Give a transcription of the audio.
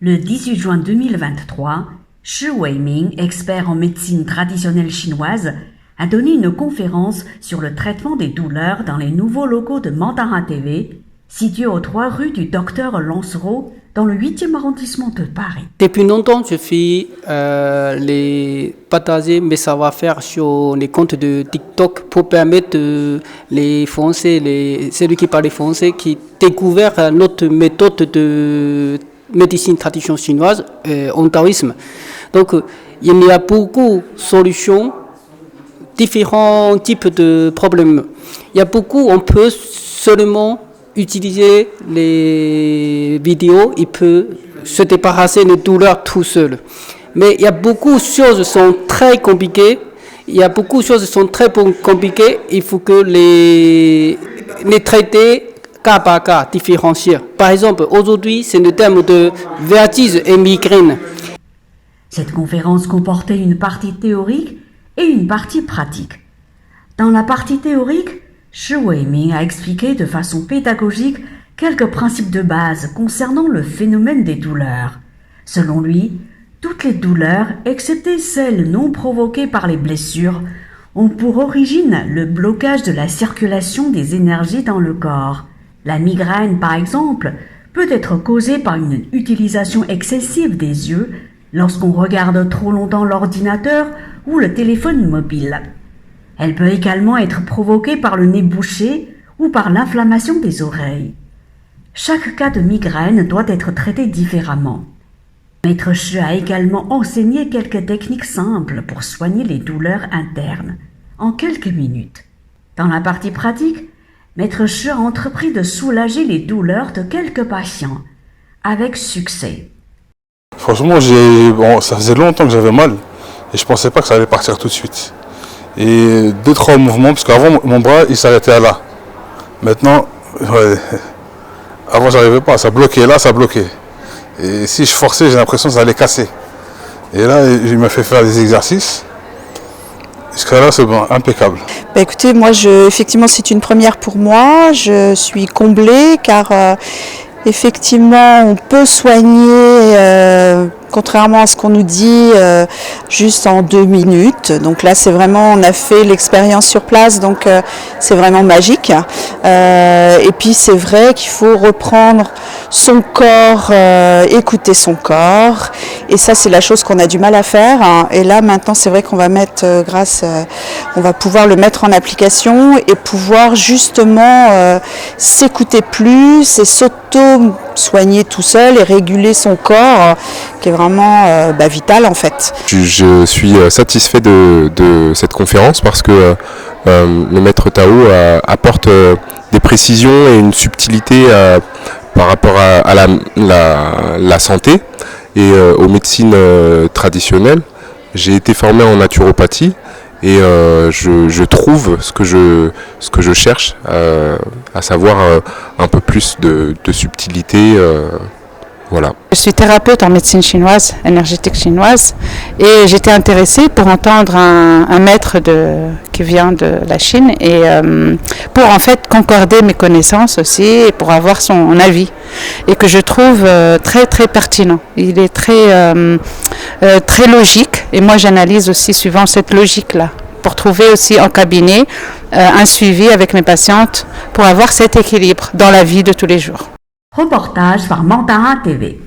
Le 18 juin 2023, Shi Weiming, expert en médecine traditionnelle chinoise, a donné une conférence sur le traitement des douleurs dans les nouveaux locaux de Mandara TV, situés aux 3 rues du Docteur Lancereau, dans le 8e arrondissement de Paris. Depuis longtemps, je fais partager mes savoir-faire sur les comptes de TikTok pour permettre les Français, celui qui parle français, qui découvrent notre méthode de médecine traditionnelle chinoise en taoïsme. Donc, il y a beaucoup de solutions, différents types de problèmes. On peut seulement utiliser les vidéos, il peut se débarrasser des douleurs tout seul. Mais il y a beaucoup de choses qui sont très compliquées. Il faut que les traiter cas par cas, différencier. Par exemple, aujourd'hui, c'est le terme de vertige et migraine. Cette conférence comportait une partie théorique et une partie pratique. Dans la partie théorique, Shi Weiming a expliqué de façon pédagogique quelques principes de base concernant le phénomène des douleurs. Selon lui, toutes les douleurs, excepté celles non provoquées par les blessures, ont pour origine le blocage de la circulation des énergies dans le corps. La migraine, par exemple, peut être causée par une utilisation excessive des yeux lorsqu'on regarde trop longtemps l'ordinateur ou le téléphone mobile. Elle peut également être provoquée par le nez bouché ou par l'inflammation des oreilles. Chaque cas de migraine doit être traité différemment. Maître Shi a également enseigné quelques techniques simples pour soigner les douleurs internes, en quelques minutes. Dans la partie pratique, Maître Shi a entrepris de soulager les douleurs de quelques patients, avec succès. Franchement, ça faisait longtemps que j'avais mal et je pensais pas que ça allait partir tout de suite. Et 2-3 mouvements, parce qu'avant mon bras il s'arrêtait là. Maintenant, avant j'arrivais pas, ça bloquait là, ça bloquait. Et si je forçais, j'ai l'impression que ça allait casser. Et là, il m'a fait faire des exercices. Jusqu'à là, c'est bon, impeccable. Écoutez, moi, effectivement, c'est une première pour moi. Je suis comblée car effectivement, on peut soigner, contrairement à ce qu'on nous dit, juste en 2 minutes. Donc là, c'est vraiment, on a fait l'expérience sur place, donc c'est vraiment magique. Et puis, c'est vrai qu'il faut reprendre son corps, écouter son corps. Et ça, c'est la chose qu'on a du mal à faire. Hein. Et là, maintenant, c'est vrai qu'on va mettre, on va pouvoir le mettre en application et pouvoir justement s'écouter plus et s'auto-soigner tout seul et réguler son corps, qui est vraiment vital en fait. Je suis satisfait de cette conférence parce que le maître Tao apporte des précisions et une subtilité par rapport à la santé et aux médecines traditionnelles. J'ai été formé en naturopathie et je trouve ce que je cherche, à savoir un peu plus de subtilité. Voilà. Je suis thérapeute en médecine chinoise, énergétique chinoise, et j'étais intéressée pour entendre un maître qui vient de la Chine et pour en fait concorder mes connaissances aussi et pour avoir son avis et que je trouve très très pertinent. Il est très logique et moi j'analyse aussi suivant cette logique-là pour trouver aussi en cabinet un suivi avec mes patientes pour avoir cet équilibre dans la vie de tous les jours. Reportage par Mandara TV.